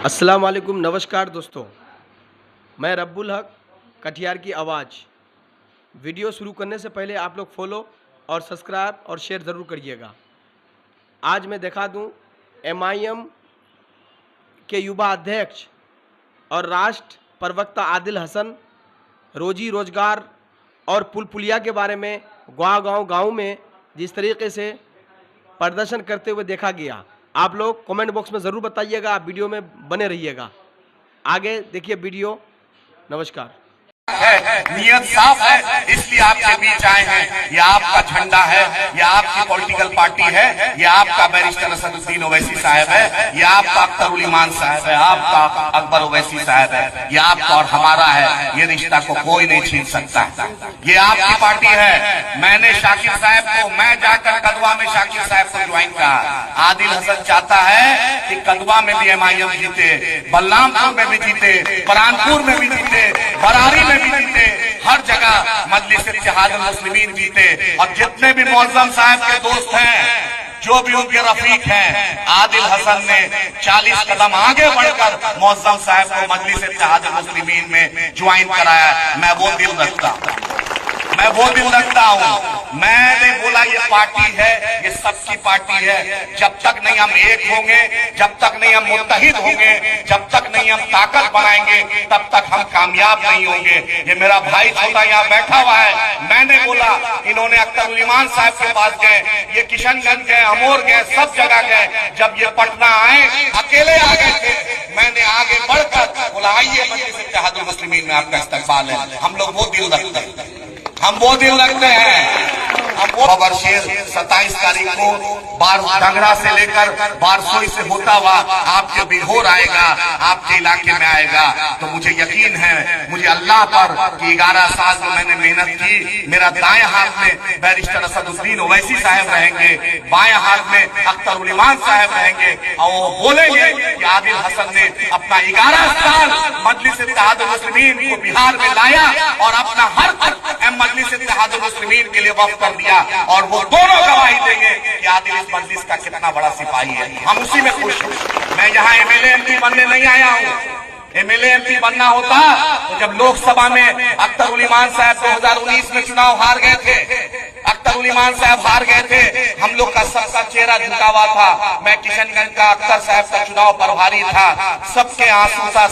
अस्सलाम वालेकुम, नमस्कार दोस्तों। मैं रब्बुल हक, कटिहार की आवाज़। वीडियो शुरू करने से पहले आप लोग फॉलो और सब्सक्राइब और शेयर ज़रूर करिएगा। आज मैं दिखा दूं MIM के युवा अध्यक्ष और राष्ट्र प्रवक्ता आदिल हसन रोजी रोजगार और पुल पुलिया के बारे में गांव में जिस तरीके से प्रदर्शन करते हुए देखा गया। आप लोग कमेंट बॉक्स में ज़रूर बताइएगा, आप वीडियो में बने रहिएगा। आगे देखिए वीडियो। नमस्कार। नियत साफ है, इसलिए आपके बीच आए हैं। ये आपका झंडा है, ये आपकी पॉलिटिकल पार्टी है, ये आपका बैरिस्टर असदुद्दीन ओवैसी साहब है, ये आपका अख्तर उल ईमान साहब है, आपका अकबर ओवैसी साहब है, ये आपका और हमारा है। ये रिश्ता को कोई नहीं छीन सकता। ये आपकी पार्टी है। मैंने शाकिर साहब को, मैं जाकर कदवा में शाकिर साहब को ज्वाइन कहा। आदिल हसन चाहता है कि कदवा में भी MIM जीते, बलरामपुर में भी जीते, परानपुर में भी जीते, बरारी में भी जीते, हर जगह मजलिस इत्तेहादुल मुस्लिमीन जीते। और जितने भी मौज़्ज़म साहब के दोस्त हैं, जो भी उनके रफीक हैं, आदिल हसन ने 40 कदम आगे बढ़कर मौज़्ज़म साहब को मजलिस इत्तेहादुल मुस्लिमीन में ज्वाइन कराया। मैं वो दिल रखता हूँ। मैंने बोला ये पार्टी है, ये सबकी पार्टी है। जब तक नहीं हम एक होंगे, जब तक नहीं हम मुत्तहिद होंगे, जब तक नहीं हम ताकत बनाएंगे, तब तक हम कामयाब नहीं होंगे। ये मेरा भाई छोटा यहाँ बैठा हुआ है। मैंने बोला, इन्होंने अख्तर उल ईमान साहब के पास गए, ये किशनगंज गए, अमोर गए, सब जगह गए। जब ये पटना आए, अकेले आ गए थे। मैंने आगे बढ़कर बोला, आइए मजलिस इत्तेहादुल मुस्लिमीन में आपका इस्तकबाल है। हम लोग वो दिल रखते हैं, हम वो दिल रखते हैं। वर्षीय 27 तारीख को डंगरा से लेकर बारसोई से होता हुआ आपके बिघोर आएगा, आपके इलाके में आएगा। तो मुझे यकीन है, मुझे अल्लाह पर कि 11 साल जो मैंने मेहनत की, मेरा दाएं हाथ में बैरिस्टर असदुद्दीन ओवैसी साहब रहेंगे, बाएं हाथ में अख्तर उल ईमान साहब रहेंगे। और वो बोलेंगे कि आदिल हसन ने अपना 11 साल मजलिस इत्तेहादुल मुस्लिमीन को बिहार में लाया और अपना हर मजलिस इत्तेहादुल मुस्लिमीन के लिए वक्फ कर दिया। और वो दोनों गवाही देंगे कि आदिल इस मजलिस का कितना बड़ा सिपाही है। हम उसी में खुश हैं। मैं यहाँ MLA MP बनने नहीं आया हूँ। MLA MP बनना होता तो जब लोकसभा में अख्तर उल ईमान साहब 2019 में चुनाव हार गए थे, अख्तर उल ईमान साहब हार गए थे, हम लोग का सबका चेहरा झुका हुआ था। मैं किशनगंज का अख्तर साहब का चुनाव प्रभारी था। सबके आंसू था।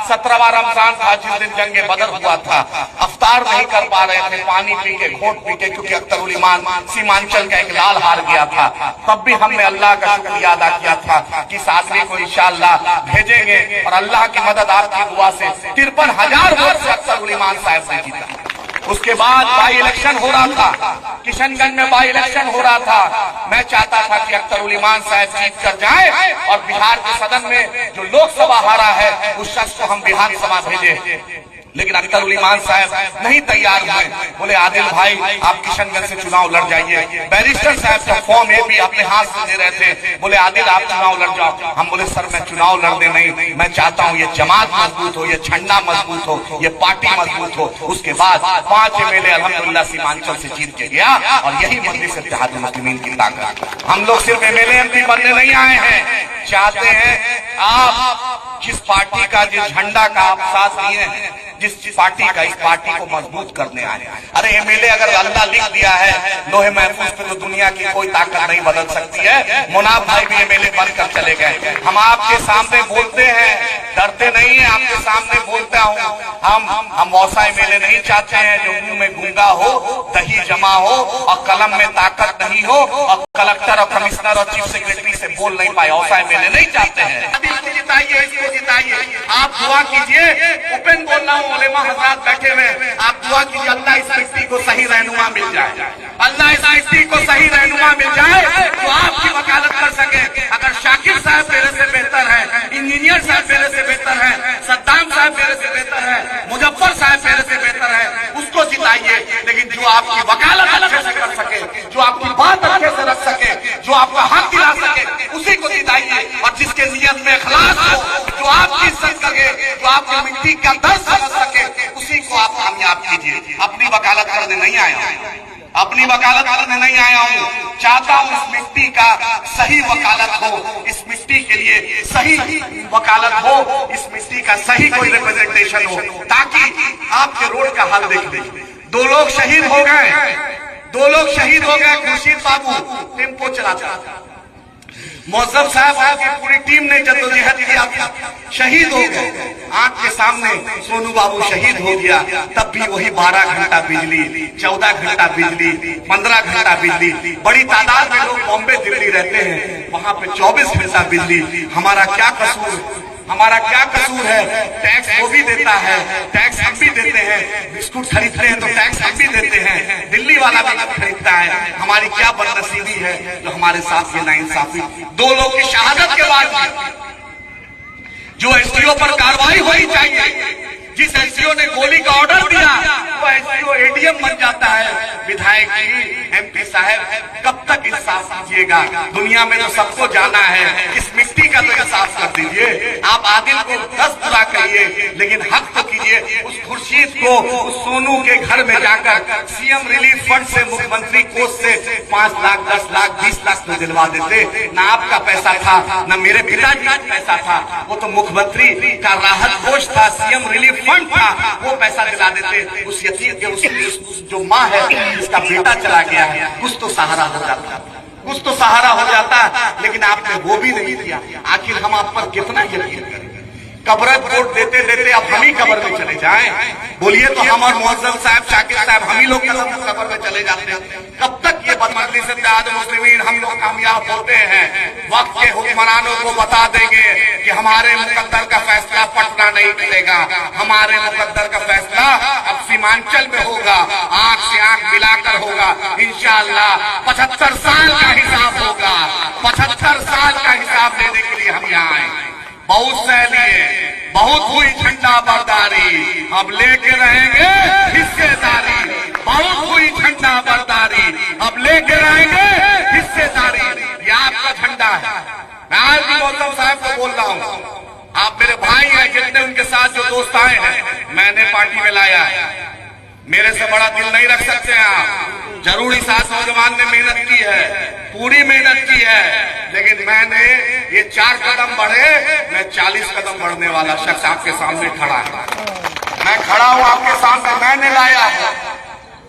17वां रमजान था जिस दिन जंगे बदर हुआ था। अफ्तार नहीं कर पा रहे थे, पानी पी के, घोट पी के, क्योंकि अख्तर उल ईमान सीमांचल का एक लाल हार गया था। तब भी हमने अल्लाह का शुक्रिया अदा किया था कि इस आदमी को इंशाअल्लाह भेजेंगे। और अल्लाह की मदद, आपकी दुआ से 53,000 वोट से अख्तर उल ईमान साहब ने जीता। उसके बाद बाई इलेक्शन हो रहा था, किशनगंज में बाई इलेक्शन हो रहा था। मैं चाहता था कि अख्तर उल ईमान साहब जीत कर जाए और बिहार के सदन में जो लोकसभा हारा है उस शख्स को हम विधानसभा भेजे। लेकिन अख्तर उल ईमान साहब नहीं तैयार हुए। बोले, आदिल भाई आप किशनगंज से चुनाव लड़ जाइए। बैरिस्टर साहब का फॉर्म भी अपने हाथ से दे रहे थे। बोले, आदिल आप चुनाव लड़ जाओ। हम बोले, सर मैं चुनाव लड़ने नहीं, मैं चाहता हूँ ये जमात मजबूत हो, ये झंडा मजबूत हो, ये पार्टी मजबूत हो। उसके बाद 5 MLA अल्हम्दुलिल्लाह सीमांचल से जीत के गया। और यही मजलिस इत्तेहादुल मुस्लिमीन की ताकत। हम लोग सिर्फ MLA MP बनने नहीं आए हैं, चाहते हैं आप जिस पार्टी का, जिस झंडा का आप साथ लिए हैं, जिस पार्टी का, इस पार्टी को मजबूत करने आए। अरे MLA अगर अल्लाह लिख दिया है लोहे महफूज पे तो दुनिया की कोई ताकत नहीं बदल सकती है। मुनाफ भाई भी MLA बनकर चले गए। हम आपके सामने बोलते हैं, डरते नहीं है, आपके सामने बोलता हूँ। हम वैसा MLA नहीं चाहते हैं जो मुंह में गूंगा हो, दही जमा हो और कलम में ताकत नहीं हो और कलेक्टर और कमिश्नर और चीफ सेक्रेटरी से बोल नहीं पाए। वैसा MLA नहीं चाहते हैं। जिताइए, इसको जिताइए। आप दुआ कीजिए, ओपन बोल रहा हूँ, उलेमा हज़रात बैठे हुए, आप दुआ कीजिए अल्लाह इस व्यक्ति को सही रहनुमा मिल जाए, अल्लाह इस व्यक्ति को सही रहनुमा मिल जाए तो आपकी वकालत कर सके। अगर शाकिर साहब मेरे से बेहतर है, इंजीनियर साहब मेरे से बेहतर है, सद्दाम साहब मेरे से बेहतर है, मुजफ्फर साहब मेरे से बेहतर है, उसको जिताइए। लेकिन जो आपकी वकालत अच्छे से कर सके, जो आपकी बात अच्छे से रख सके, जो आपका हक दिला सके, उसी को जिताइए। और जिसके नियत में इखलास हो, जो आपकी इज्जत करे, जो आपकी मिट्टी का दर्द समझ सके, उसी को आप कामयाब कीजिए। अपनी वकालत करने नहीं आए। अपनी वकालत करने नहीं आया हूं। चाहता हूं इस मिट्टी का सही वकालत हो, इस मिट्टी के लिए सही वकालत हो, इस मिट्टी का सही कोई रिप्रेजेंटेशन हो, ताकि आपके रोड का हाल देख लें। 2 लोग शहीद हो गए, 2 लोग शहीद हो गए। खुर्शीद बाबू टेम्पो चलाता, मौसम साहब आपकी पूरी टीम ने जद्दोजहद किया, शहीद हो गए। आंख के सामने सोनू बाबू शहीद हो गया, तब भी वही 12 घंटा बिजली, 14 घंटा बिजली, 15 घंटा बिजली। बड़ी तादाद में लोग बॉम्बे दिल्ली रहते हैं, वहां पे 24 घंटा बिजली। हमारा क्या कसूर, हमारा क्या कसूर है? टैक्स वो भी देता है, टैक्स हम भी देते हैं। बिस्कुट खरीदते हैं तो टैक्स हम भी देते हैं, दिल्ली वाला भी खरीदता है। हमारी क्या बदनसीबी है जो हमारे साथ ये नाइंसाफी। 2 लोग की शहादत के बाद जो एसडीओ पर कार्रवाई होनी चाहिए, जिस एसडीओ ने गोली का ऑर्डर दिया, वो एसडीओ एडीएम बन जाता है। विधायक जी, एमपी साहब, कब तक इंसाफ कीजिएगा? दुनिया में तो सबको जाना है, इस मिट्टी का तो इंसाफ कर दीजिए। आप आदिल को 10 बुरा कहिए, लेकिन हक तो कीजिए। उस खुर्शीद को, उस सोनू के घर में जाकर सीएम रिलीफ फंड से, मुख्यमंत्री कोष से 5 लाख, 10 लाख, 20 लाख तो दिलवा देते। ना आपका पैसा था, ना मेरे पिताजी का पैसा था, वो तो मुख्यमंत्री का राहत कोष था, सीएम रिलीफ फंड था, वो पैसा दिला देते। उस यतीम के, उस जो माँ है जिसका बेटा चला गया है, कुछ तो सहारा हो जाता, कुछ तो सहारा हो जाता। लेकिन आपने वो भी नहीं किया। आखिर हम आप पर कितना यकीन करें? कब्र वोट देते देते अब हम ही कब्र में चले जाएं? बोलिए तो हम और मुअज्जम साहब, शाकिर साहब, हम ही लोग कब्र में चले जाते हैं। कब तक ये बदमजलिस मुस्लिमीन हम लोग कामयाब होते हैं? वक्त के हुक्मरानों को बता देंगे कि हमारे मुकद्दर का फैसला पटना नहीं मिलेगा, हमारे मुकद्दर का फैसला अब सीमांचल में होगा, आंख से आंख मिलाकर होगा इंशाअल्लाह। 75 साल का हिसाब होगा, 75 साल का हिसाब लेने के लिए हम यहाँ आए। बहुत सह लिए, बहुत हुई झंडा बरदारी, अब लेके रहेंगे हिस्सेदारी। बहुत हुई झंडा बरदारी, अब लेके रहेंगे हिस्सेदारी। ये आपका झंडा है। मैं आज भी मौसम साहब को बोल रहा हूँ, आप मेरे भाई हैं, जितने उनके साथ जो दोस्त आए हैं मैंने पार्टी में लाया है। मेरे से बड़ा दिल नहीं रख सकते आप। जरूर इस नौजवान ने मेहनत की है, पूरी मेहनत की है, लेकिन मैंने ये 4 कदम बढ़े, मैं 40 कदम बढ़ने वाला शख्स आपके सामने खड़ा है। मैं खड़ा हूं आपके सामने, मैंने लाया हूं,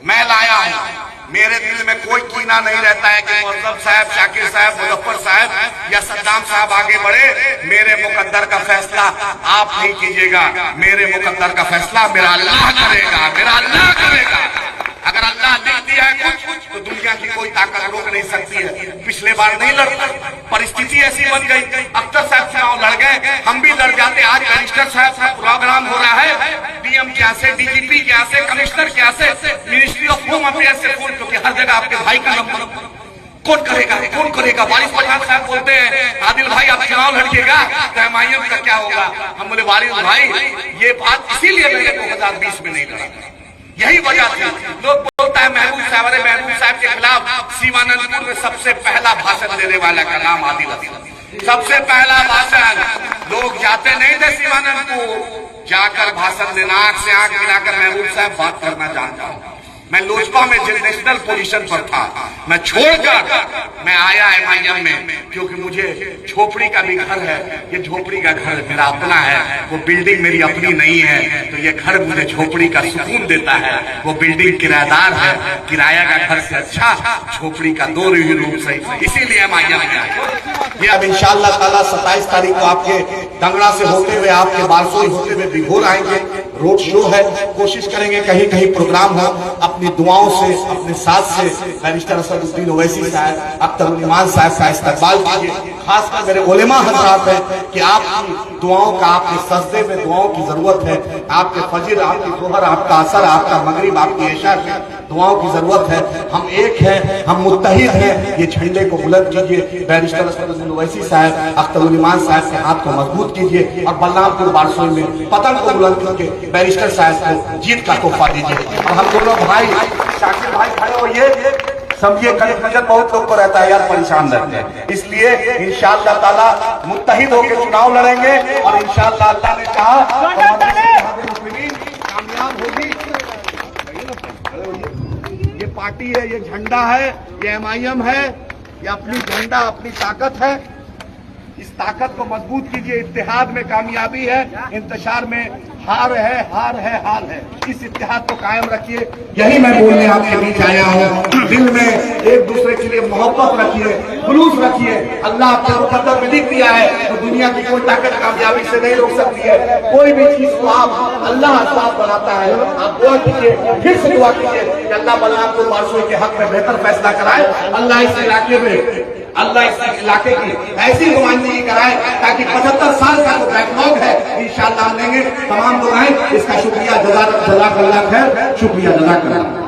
मैं लाया हूं। मेरे दिल में कोई कीना नहीं रहता है कि मुअज्जम साहब, शाकिर साहब, मुजफ्फर साहब या सद्दाम साहब आगे बढ़े। मेरे मुकद्दर का फैसला आप नहीं कीजिएगा, मेरे मुकद्दर का फैसला मेरा अल्लाह करेगा, मेरा अल्लाह करेगा। अगर अल्लाह लिख दिया है कुछ तो दुनिया की कोई ताकत रोक नहीं सकती है। पिछले बार नहीं लड़ता, परिस्थिति ऐसी बन गई। अख्तर साहब चुनाव लड़ गए, हम भी लड़ जाते। आज कमिश्नर साहब का प्रोग्राम हो रहा है, डीएम क्या से, डीजीपी क्या से, कमिश्नर क्या से, मिनिस्ट्री ऑफ होम अफेयर्स से फोन, क्योंकि हर जगह आपके भाई का नंबर कौन करेगा, कौन करेगा। वारिस पठान साहब बोलते हैं आदिल भाई आप चुनाव लड़िएगा तो एमआईएम का क्या होगा। हम बोले वारिस भाई ये बात इसीलिए मैंने 2020 में नहीं लड़ा, यही वजह थी। लोग बोलता है महबूब साहब, अरे महबूब साहब के खिलाफ सीमानंदपुर में सबसे पहला भाषण देने वाला का नाम आदिल। सबसे पहला भाषण, लोग जाते नहीं थे सीमानंदपुर, जाकर भाषण देना, आंख से आंख मिलाकर महबूब साहब बात करना जानता हूँ। मैं लोजपा में नेशनल पोजीशन पर था, मैं छोड़कर मैं आया एमआईएम में, क्योंकि मुझे झोपड़ी का भी घर है। ये झोपड़ी का घर मेरा अपना है, वो बिल्डिंग मेरी अपनी नहीं है, तो ये घर मुझे झोपड़ी का सुकून देता है। वो बिल्डिंग किराएदार है, किराया का घर से अच्छा झोपड़ी का 2 रूम सही, इसीलिए एमआईएम में आया। ये अब इंशाअल्लाह ताला 27 तारीख को आपके डंगड़ा से होते हुए, आपके बारसोई होते हुए बिघोर आएंगे। रोड शो है, कोशिश करेंगे कहीं कहीं प्रोग्राम हो। अपनी दुआओं से, अपने साथ से बैरिस्टर असदुद्दीन ओवैसी साहब, अख्तर ईमान साहब का इस्तकबाल कीजिए। खासकर मेरे उलेमा हजरात है कि आपकी दुआओं का, आपके सजदे में दुआओं की जरूरत है। आपके फजर, आपकी जोहर, आपका असर, आपका मगरिब, आपकी इशा की दुआओं की जरूरत है। हम एक हैं, हम मुत्तहिद हैं। ये झंडे को बुलंद कीजिए। बैरिस्टर असदुद्दीन ओवैसी साहब, अख्तर ईमान साहब के हाथ को मजबूत कीजिए और बलरामपुर बारसोई में पतंग को बुलंद करके बैरिस्टर साहब को जीत का तोहफा दीजिए। और हम दोनों भाई, शाकिर भाई खड़े होइए। समझिए कन्फ्यूजन बहुत लोग को रहता है यार, परेशान रहते हैं, इसलिए इंशाअल्लाह ताला मुत्तहिद होकर चुनाव लड़ेंगे और इंशाअल्लाह अल्लाह ने कहा तो कामयाब होगी। ये पार्टी है, ये झंडा है, ये MIM है, ये अपनी झंडा अपनी ताकत है। इस ताकत को मजबूत कीजिए। इत्तेहाद में कामयाबी है, इंतशार में हार है, हार है, हाल है। इस इत्तेहाद को कायम रखिए। यही मैं बोलने आपके बीच आया हूँ। दिल में एक दूसरे के लिए मोहब्बत रखिए, खुलूस रखिए। अल्लाह आपके मुकद्दर में लिख दिया है तो दुनिया की कोई ताकत कामयाबी से नहीं रोक सकती है। कोई भी चीज को आप अल्लाह असबाब बनाता है। आप दुआ कीजिए, फिर से दुआ कीजिए कि अल्लाह बलराम को मासूम के हक में बेहतर फैसला कराए। अल्लाह इस इलाके में, अल्लाह इस इलाके की ऐसी नुमाइंदगी कराए ताकि 75 साल का जो बैकलॉग है इंशाअल्लाह हम लेंगे। तमाम लोग आए, इसका शुक्रिया, जज़ाकल्लाह खैर, शुक्रिया, जज़ाकल्लाह।